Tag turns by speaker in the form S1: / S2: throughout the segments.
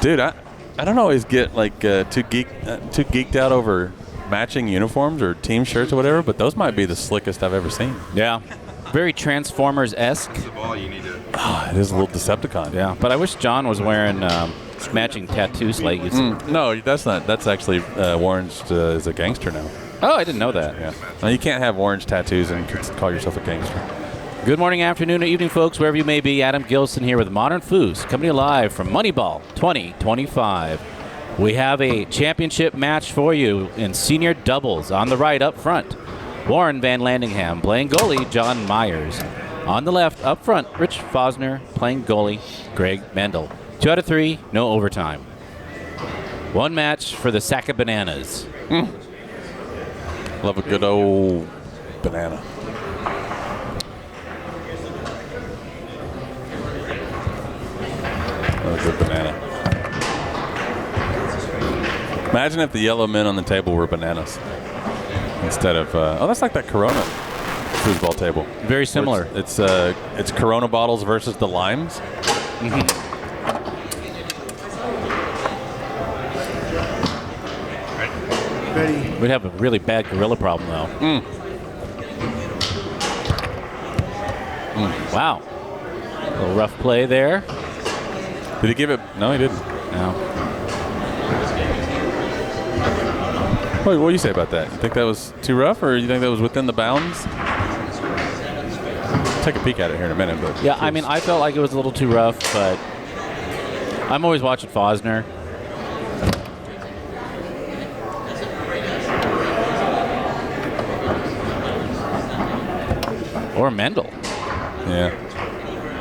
S1: Dude, I don't always get like too geeked out over matching uniforms or team shirts or whatever, but those might be the slickest I've ever seen.
S2: Yeah. Very Transformers-esque.
S3: The ball you need to.
S1: Oh, it is a little Decepticon.
S2: Yeah, but I wish John was wearing matching tattoos like you.
S1: No, that's not. That's actually Warren's is a gangster now.
S2: Oh, I didn't know that.
S1: Yeah. No, you can't have orange tattoos and call yourself a gangster.
S2: Good morning, afternoon, or evening, folks, wherever you may be. Adam Gilson here with Modern Foos, coming to you live from Moneyball 2025. We have a championship match for you in senior doubles. On the right, up front, Warren Vanlandingham playing goalie, John Myers. On the left, up front, Rich Fosner playing goalie, Greg Mendel. 2 out of 3, no overtime. One match for the sack of bananas.
S1: Love a good old banana. Love a good banana. Imagine if the yellow men on the table were bananas instead of. Oh, that's like that Corona foosball table.
S2: Very similar.
S1: It's Corona bottles versus the limes.
S2: We'd have a really bad gorilla problem, though. Wow. A little rough play there.
S1: Did he give it? No, he didn't.
S2: No.
S1: What do you say about that? You think that was too rough, or you think that was within the bounds? Take a peek at it here in a minute. But
S2: Yeah, I mean, I felt like it was a little too rough, but I'm always watching Fosner. Or Mendel.
S1: Yeah.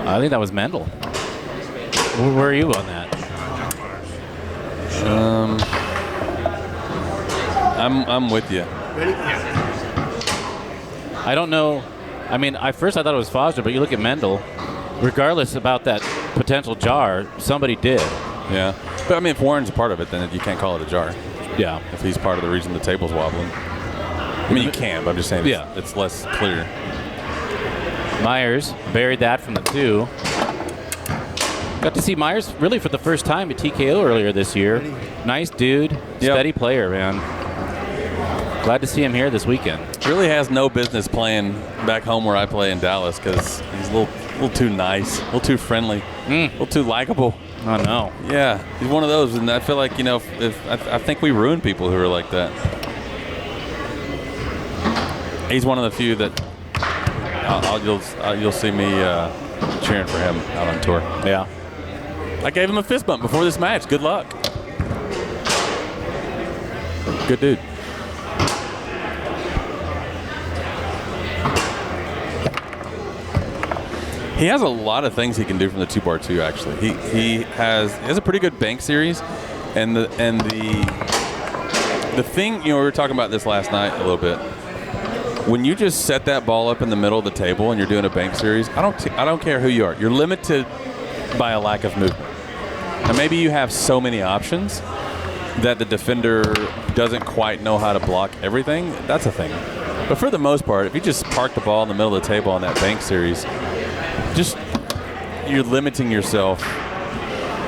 S2: I think that was Mendel. Where are you on that?
S1: I'm with you.
S2: I don't know. I mean, first I thought it was Fosner, but you look at Mendel. Regardless about that potential jar, somebody did.
S1: Yeah. But I mean, if Warren's a part of it, then you can't call it a jar.
S2: Yeah.
S1: If he's part of the reason the table's wobbling. I mean, you can, but I'm just saying it's less clear.
S2: Myers buried that from the 2. Got to see Myers really for the first time at TKO earlier this year. Nice dude. Steady player, man. Glad to see him here this weekend.
S1: Really has no business playing back home where I play in Dallas because he's a little too nice, a little too friendly, a little too likable.
S2: Oh, no.
S1: Yeah, he's one of those, and I feel like, I think we ruin people who are like that. He's one of the few that you'll see me cheering for him out on tour.
S2: Yeah.
S1: I gave him a fist bump before this match. Good luck. Good dude. He has a lot of things he can do from the 2-bar too. Actually, he has a pretty good bank series, and the thing, we were talking about this last night a little bit. When you just set that ball up in the middle of the table and you're doing a bank series, I don't care who you are. You're limited by a lack of movement. And maybe you have so many options that the defender doesn't quite know how to block everything. That's a thing. But for the most part, if you just park the ball in the middle of the table on that bank series, you're limiting yourself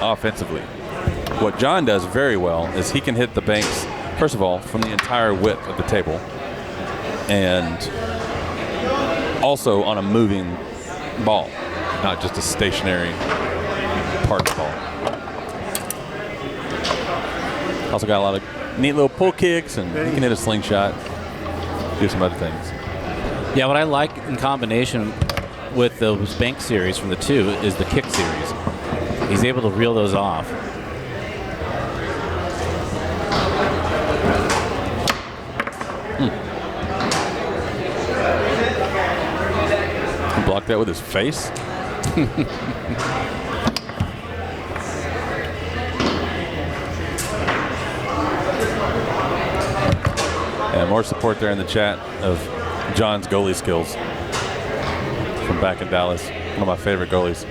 S1: offensively. What John does very well is he can hit the banks, first of all, from the entire width of the table, and also on a moving ball, not just a stationary parked ball. Also got a lot of neat little pull kicks, and he can hit a slingshot, do some other things.
S2: Yeah, what I like in combination with those bank series from the 2 is the kick series. He's able to reel those off.
S1: Block that with his face. And more support there in the chat of John's goalie skills from back in Dallas. One of my favorite goalies.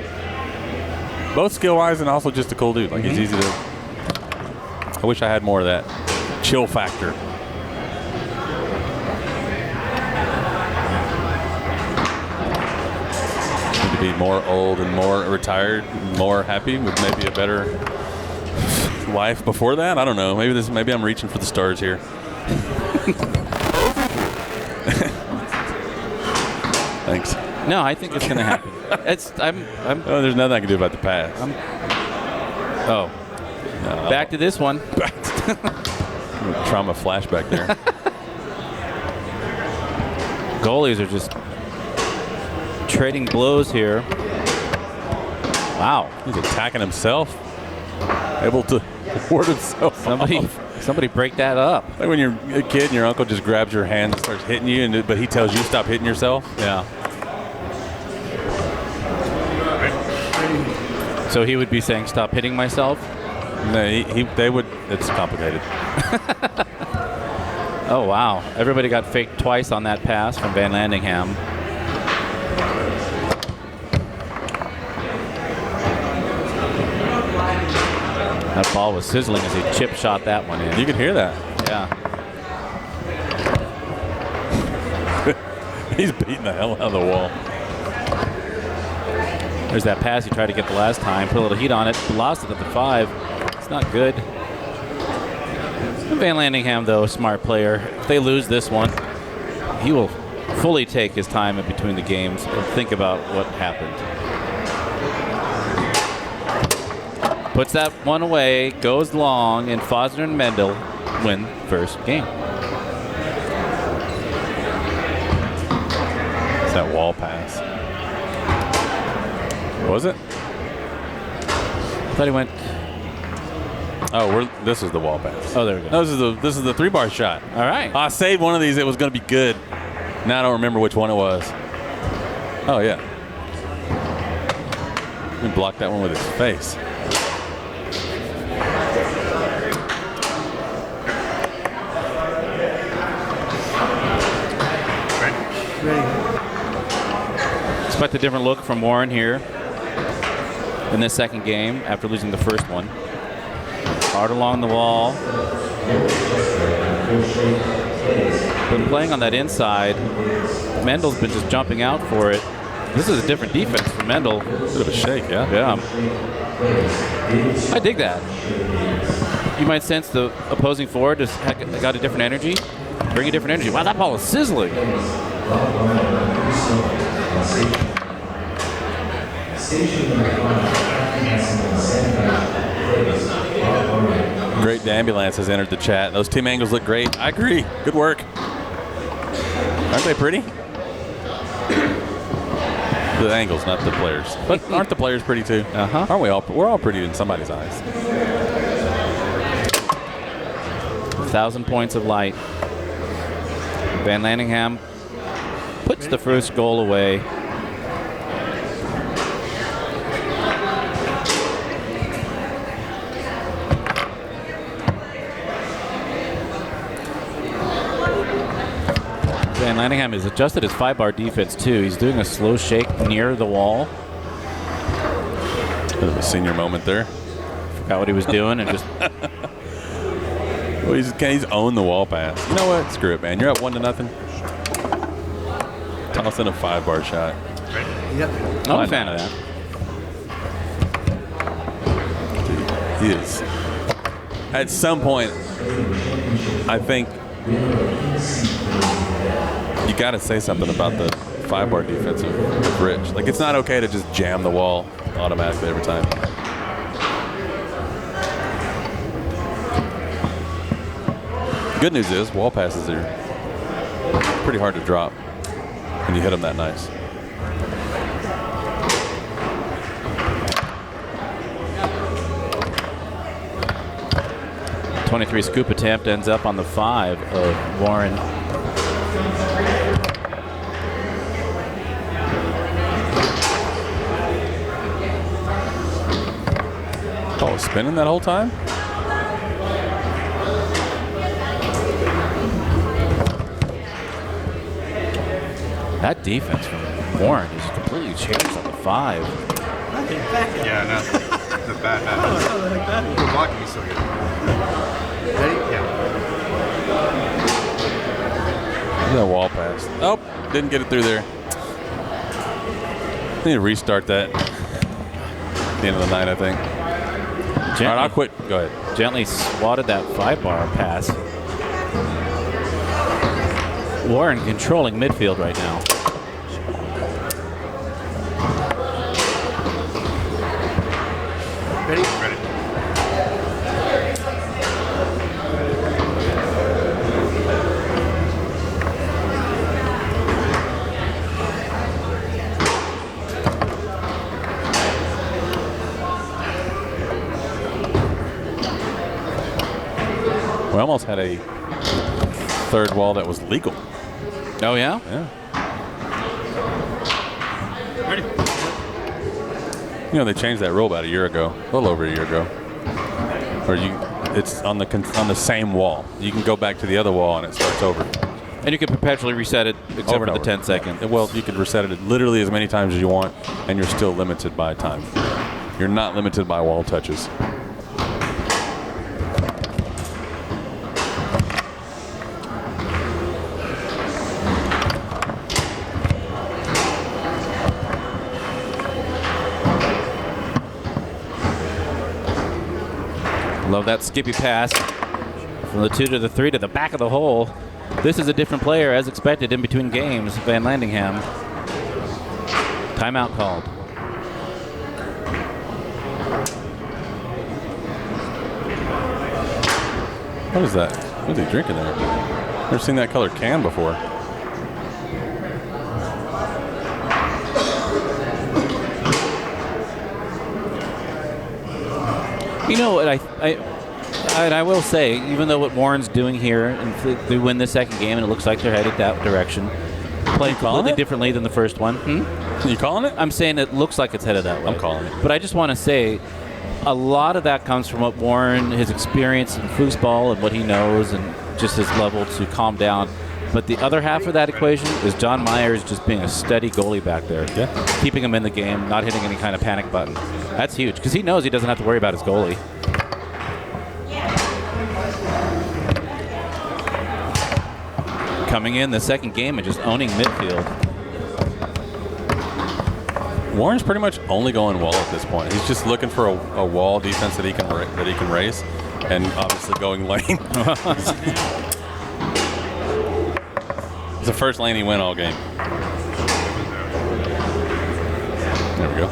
S1: Both skill-wise and also just a cool dude. Like, he's easy to... I wish I had more of that chill factor. Need to be more old and more retired, more happy with maybe a better life before that? I don't know. Maybe I'm reaching for the stars here. Thanks.
S2: No, I think it's going to happen.
S1: Oh, there's nothing I can do about the pass.
S2: Back to this one.
S1: Trauma flashback there.
S2: Goalies are just trading blows here. Wow.
S1: He's attacking himself. Able to ward himself off.
S2: Somebody break that up.
S1: Like when you're a kid and your uncle just grabs your hand and starts hitting you, but he tells you to stop hitting yourself.
S2: Yeah. So he would be saying, stop hitting myself?
S1: No, they would. It's complicated.
S2: Oh, wow. Everybody got faked twice on that pass from Vanlandingham. That ball was sizzling as he chip shot that one in.
S1: You could hear that.
S2: Yeah.
S1: He's beating the hell out of the wall.
S2: There's that pass he tried to get the last time. Put a little heat on it. Lost it at the 5. It's not good. Vanlandingham, though, smart player. If they lose this one, he will fully take his time in between the games and think about what happened. Puts that one away, goes long, and Fosner and Mendel win first game.
S1: It's that wall pass. Was it?
S2: I thought he went.
S1: Oh, this is the wall pass.
S2: Oh, there we go.
S1: No, this is the 3-bar shot.
S2: All right.
S1: I saved one of these. It was going to be good. Now I don't remember which one it was. Oh yeah. He blocked that one with his face.
S2: Expect a different look from Warren here in this second game after losing the first one. Hard along the wall. Been playing on that inside. Mendel's been just jumping out for it. This is a different defense for Mendel.
S1: Bit of a shake, yeah?
S2: Yeah. I dig that. You might sense the opposing forward just got a different energy. Bring a different energy. Wow, that ball is sizzling.
S1: Great Ambulance has entered the chat. Those team angles look great. I agree. Good work. Aren't they pretty? The angles, not the players. But aren't the players pretty too?
S2: Uh-huh.
S1: Aren't we all? We're all pretty in somebody's eyes.
S2: 1,000 points of light. Vanlandingham puts the first goal away. Vanlandingham has adjusted his 5-bar defense too. He's doing a slow shake near the wall.
S1: Bit of a senior moment there.
S2: Forgot what he was doing and just.
S1: Well, he's owned the wall pass. You know what? Screw it, man. You're up 1-0. Toss in a 5-bar shot.
S3: Yep.
S2: I'm a fan of that.
S1: He is. At some point, I think you got to say something about the 5-bar defense of Rich. Like, it's not okay to just jam the wall automatically every time. Good news is wall passes are pretty hard to drop when you hit them that nice.
S2: .23 scoop attempt ends up on the 5 of Warren.
S1: Oh, spinning that whole time?
S2: That defense from Warren is completely changed on the 5.
S4: Yeah, no. The bad
S3: Oh, something like that.
S4: You're blocking me so good.
S3: Ready?
S4: Yeah.
S1: That wall pass. Oh, didn't get it through there. Need to restart that at the end of the night, I think. All right, I'll quit. Go ahead.
S2: Gently swatted that 5-bar pass. Warren controlling midfield right now.
S3: Ready?
S4: Ready.
S1: We almost had a third wall that was legal.
S2: Oh, yeah?
S1: Yeah.
S4: Ready.
S1: You know, they changed that rule about a year ago, a little over a year ago. Or it's on the same wall. You can go back to the other wall and it starts over.
S2: And you can perpetually reset it except
S1: Over
S2: for
S1: and
S2: the
S1: over.
S2: 10-second.
S1: Well, you could reset it literally as many times as you want, and you're still limited by time. You're not limited by wall touches.
S2: Love that skippy pass from the 2 to the 3 to the back of the hole. This is a different player, as expected, in between games. Vanlandingham. Timeout called.
S1: What is that? What is he drinking there? Never seen that color can before.
S2: You know what I will say, even though what Warren's doing here, and they win the second game, and it looks like they're headed that direction, playing completely differently than the first one.
S1: You calling it?
S2: I'm saying it looks like it's headed that way.
S1: I'm calling it.
S2: But I just want to say, a lot of that comes from what Warren, his experience in foosball and what he knows, and just his level to calm down. But the other half of that equation is John Myers just being a steady goalie back there, keeping him in the game, not hitting any kind of panic button. That's huge because he knows he doesn't have to worry about his goalie. Coming in the second game and just owning midfield.
S1: Warren's pretty much only going wall at this point. He's just looking for a wall defense that he can race, and obviously going lane. It's the first lane he went all game. There we go.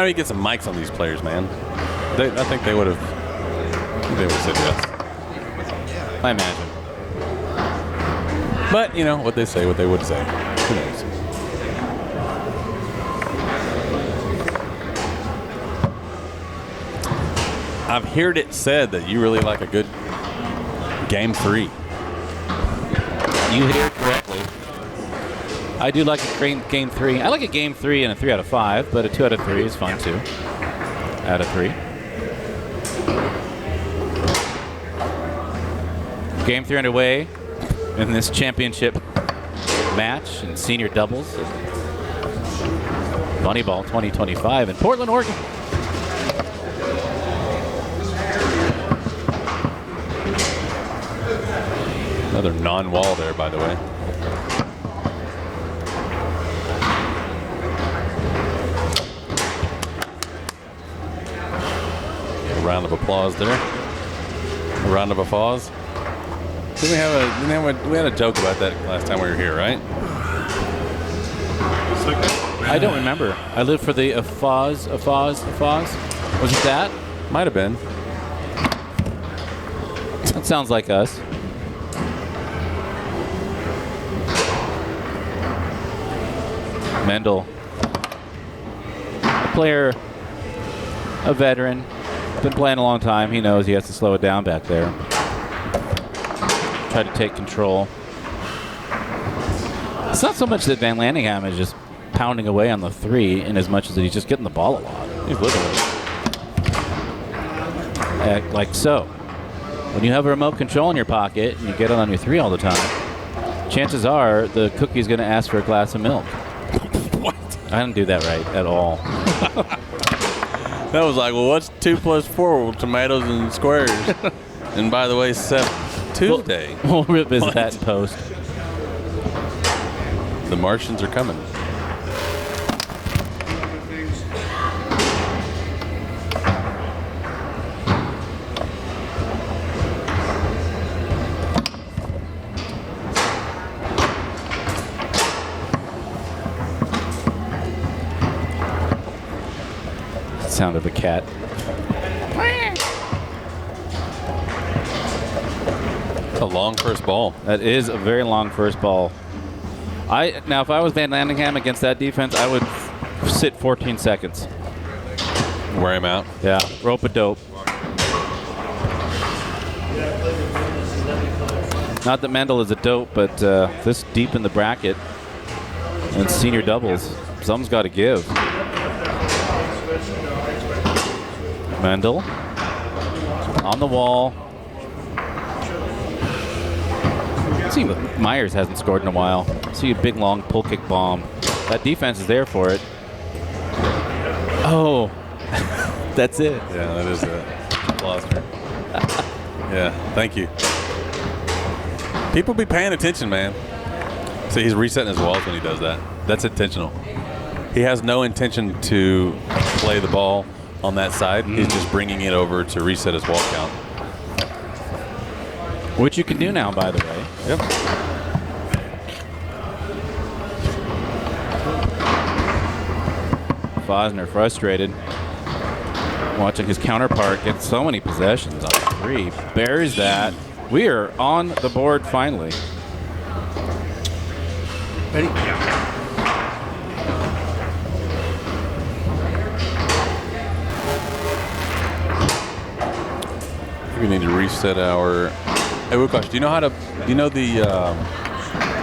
S1: We get some mics on these players, man. I think they would have. They would have said yes.
S2: I imagine.
S1: But you know what they say, what they would say. Who knows? I've heard it said that you really like a good game 3.
S2: You hear it correctly. I do like a great game 3. I like a game 3 and a 3 out of 5, but a 2 out of 3 is fine too. Out of 3. Game 3 underway in this championship match in senior doubles. Moneyball 2025 in Portland, Oregon.
S1: Another non-wall there, by the way. A round of applause there. A round of applause. Didn't we had a joke about that last time we were here, right?
S2: I don't remember. I live for the Foos. Was it that?
S1: Might have been.
S2: That sounds like us. Mendel, a player, a veteran, been playing a long time. He knows he has to slow it down back there. Try to take control. It's not so much that Vanlandingham is just pounding away on the 3 in as much as that he's just getting the ball a lot.
S1: He's living it.
S2: Like so. When you have a remote control in your pocket and you get it on your 3 all the time, chances are the cookie's going to ask for a glass of milk.
S1: What?
S2: I didn't do that right at all.
S1: That was like, well, what's 2 plus 4? Well, tomatoes and squares. And by the way, 7. Tuesday.
S2: We'll revisit that in post.
S1: The Martians are coming.
S2: sound of a cat.
S1: It's a long first ball.
S2: That is a very long first ball. Now, if I was Vanlandingham against that defense, I would sit 14 seconds.
S1: Wear him out.
S2: Yeah, rope-a-dope. Not that Mendel is a dope, but this deep in the bracket and senior doubles, something's got to give. Mendel on the wall. See, Myers hasn't scored in a while. See a big long pull kick bomb. That defense is there for it. Oh, that's it.
S1: Yeah, that is it. Fosner. Yeah, thank you. People be paying attention, man. See, he's resetting his walls when he does that. That's intentional. He has no intention to play the ball on that side. He's just bringing it over to reset his wall count.
S2: Which you can do now, by the way.
S1: Yep.
S2: Fosner frustrated. Watching his counterpart get so many possessions on the three. Buries that. We are on the board finally.
S3: Ready?
S1: We need to reset our. Hey, Wukash, do you know how to? Do you know the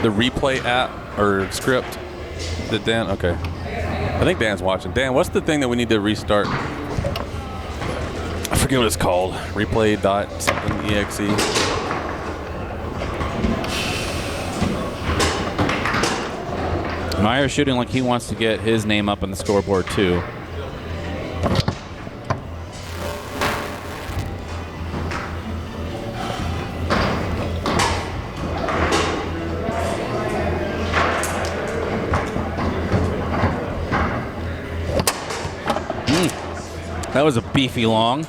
S1: replay app or script that Dan? Okay, I think Dan's watching. Dan, what's the thing that we need to restart? I forget what it's called. Replay dot something exe.
S2: Myers shooting like he wants to get his name up on the scoreboard too. That was a beefy long.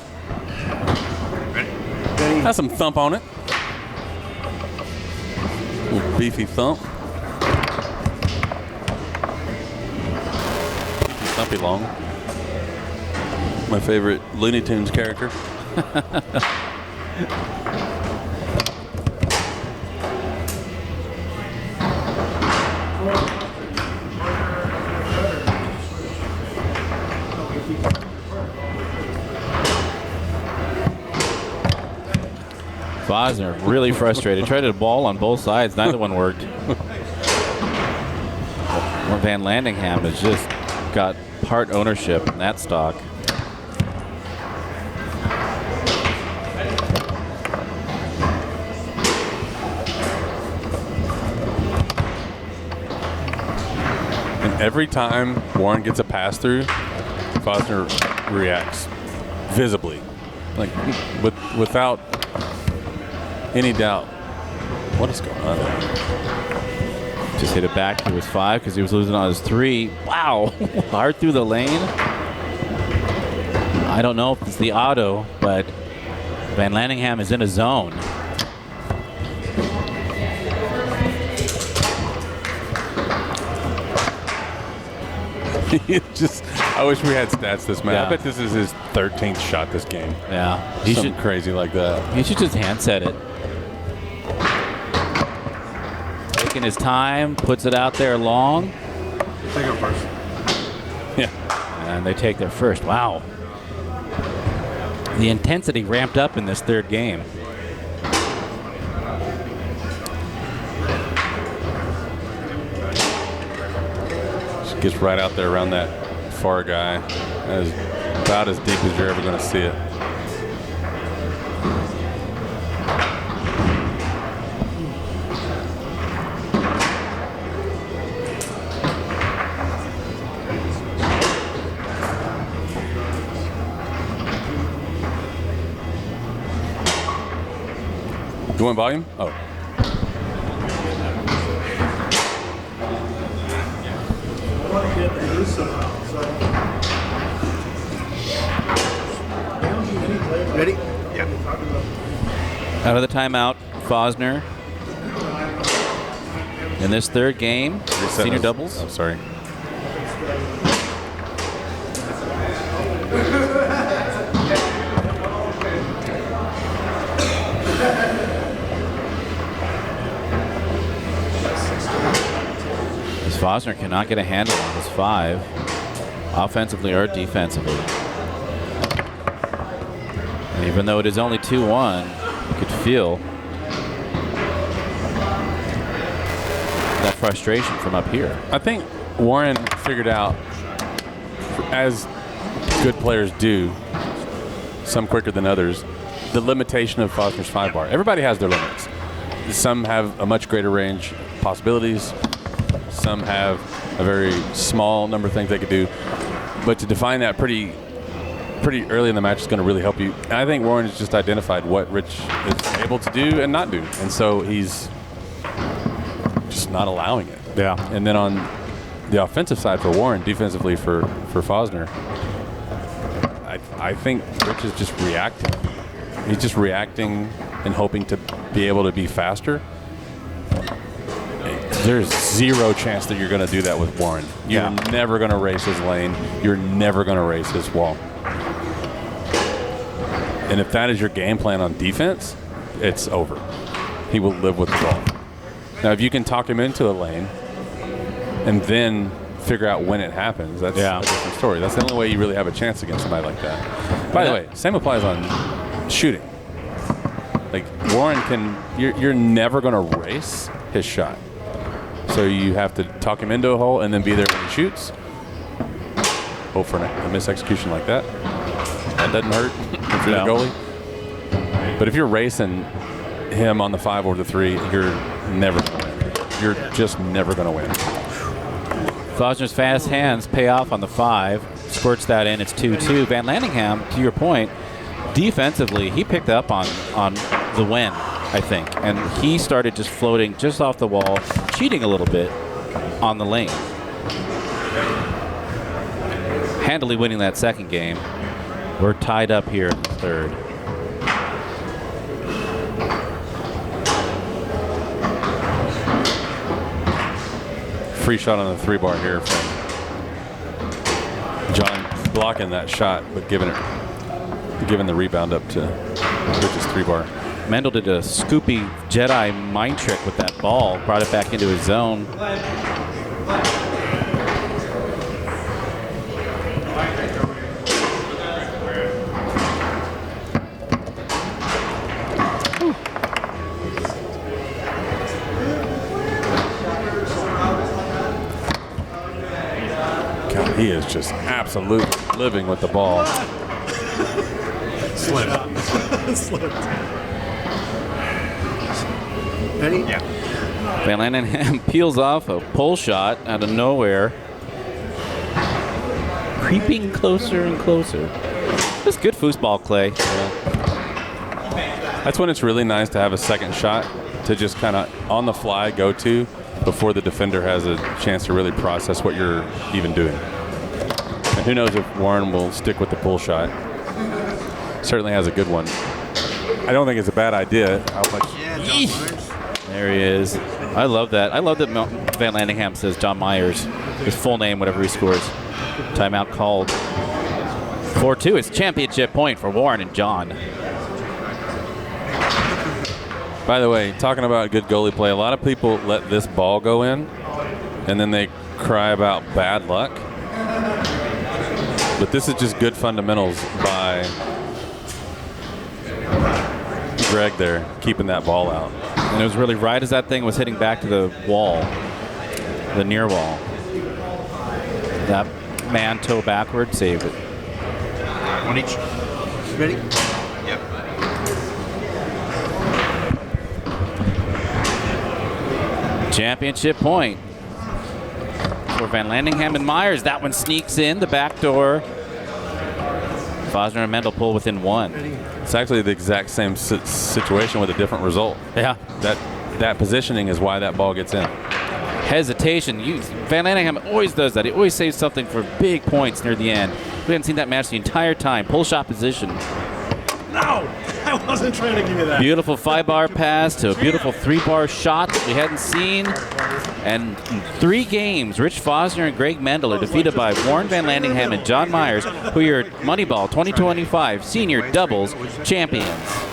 S1: Has some thump on it. Little beefy thump. Beefy thumpy long. My favorite Looney Tunes character.
S2: Fosner really frustrated. Tried a ball on both sides. Neither one worked. Vanlandingham has just got part ownership in that stock.
S1: And every time Warren gets a pass through, Fosner reacts visibly, like without any doubt. What is going on there?
S2: Just hit it back to his 5 because he was losing on his 3. Wow, hard through the lane. I don't know if it's the auto, but Vanlandingham is in a zone.
S1: I wish we had stats this match.
S2: Yeah.
S1: I bet this is his 13th shot this game.
S2: Yeah, he
S1: Something
S2: should
S1: crazy like that.
S2: He should just hand set it. Taking his time, puts it out there long.
S4: Take it first.
S1: Yeah.
S2: And they take their first. Wow. The intensity ramped up in this third game.
S1: Just gets right out there around that far guy. That is about as deep as you're ever going to see it. You want volume? Oh.
S3: Ready?
S4: Yeah.
S2: Out of the timeout, Fosner. In this third game, senior doubles.
S1: I'm sorry.
S2: As Fosner cannot get a handle on his 5, offensively or defensively. And even though it is only 2-1, you could feel that frustration from up here.
S1: I think Warren figured out, as good players do, some quicker than others, the limitation of Fosner's 5-bar. Everybody has their limits. Some have a much greater range of possibilities. Some have a very small number of things they could do. But to define that pretty early in the match is going to really help you. And I think Warren has just identified what Rich is able to do and not do. And so he's just not allowing it.
S2: Yeah.
S1: And then on the offensive side for Warren, defensively for Fosner, I think Rich is just reacting. He's just reacting and hoping to be able to be faster. There's zero chance that you're going to do that with Warren. You're never going to race his lane. You're never going to race his wall. And if that is your game plan on defense, it's over. He will live with the ball. Now, if you can talk him into a lane and then figure out when it happens, that's a different story. That's the only way you really have a chance against somebody like that. By the way, same applies on shooting. Like, Warren you're never going to race his shot. So you have to talk him into a hole and then be there when he shoots. Hope for a mis-execution like that. That doesn't hurt if you're the goalie. But if you're racing him on the 5 or the 3, you're never going to win. You're just never going to win.
S2: Fosner's fast hands pay off on the 5. Squirts that in. It's 2-2. Vanlandingham, to your point, defensively, he picked up on the win, I think. And he started just floating just off the wall, cheating a little bit on the lane. Handily winning that second game. We're tied up here in the third.
S1: Free shot on the 3-bar here from John, blocking that shot, but giving the rebound up to Rich's 3-bar.
S2: Mendel did a scoopy Jedi mind trick with that ball, brought it back into his zone.
S1: God, he is just absolutely living with the ball.
S4: Slipped.
S3: Ready?
S4: Yeah.
S2: Vanlandingham peels off a pull shot out of nowhere. Creeping closer and closer. That's good foosball, Clay.
S1: That's when it's really nice to have a second shot to just kind of on the fly go to before the defender has a chance to really process what you're even doing. And who knows if Warren will stick with the pull shot. Certainly has a good one. I don't think it's a bad idea. How much?
S3: Yeah, John Myers.
S2: There he is. I love that. I love that Vanlandingham says John Myers, his full name, whatever he scores. Timeout called. 4-2. It's championship point for Warren and John.
S1: By the way, talking about good goalie play, a lot of people let this ball go in, and then they cry about bad luck. But this is just good fundamentals by Greg there, keeping that ball out.
S2: And it was really right as that thing was hitting back to the wall, the near wall. That man toe backward saved it.
S4: One each.
S3: Ready?
S4: Yep.
S2: Championship point for Vanlandingham and Myers. That one sneaks in the back door. Fosner and Mendel pull within 1.
S1: It's actually the exact same situation with a different result.
S2: Yeah.
S1: That positioning is why that ball gets in.
S2: Hesitation. Vanlandingham always does that. He always saves something for big points near the end. We haven't seen that match the entire time. Pull shot position.
S3: No! That wasn't
S5: wasn't trying to give you that.
S2: Beautiful 5-bar pass to a beautiful 3-bar shot that we hadn't seen. And in 3 games, Rich Fosner and Greg Mendel are defeated by Warren Vanlandingham and John Myers, who are your Moneyball 2025 Senior Doubles champions.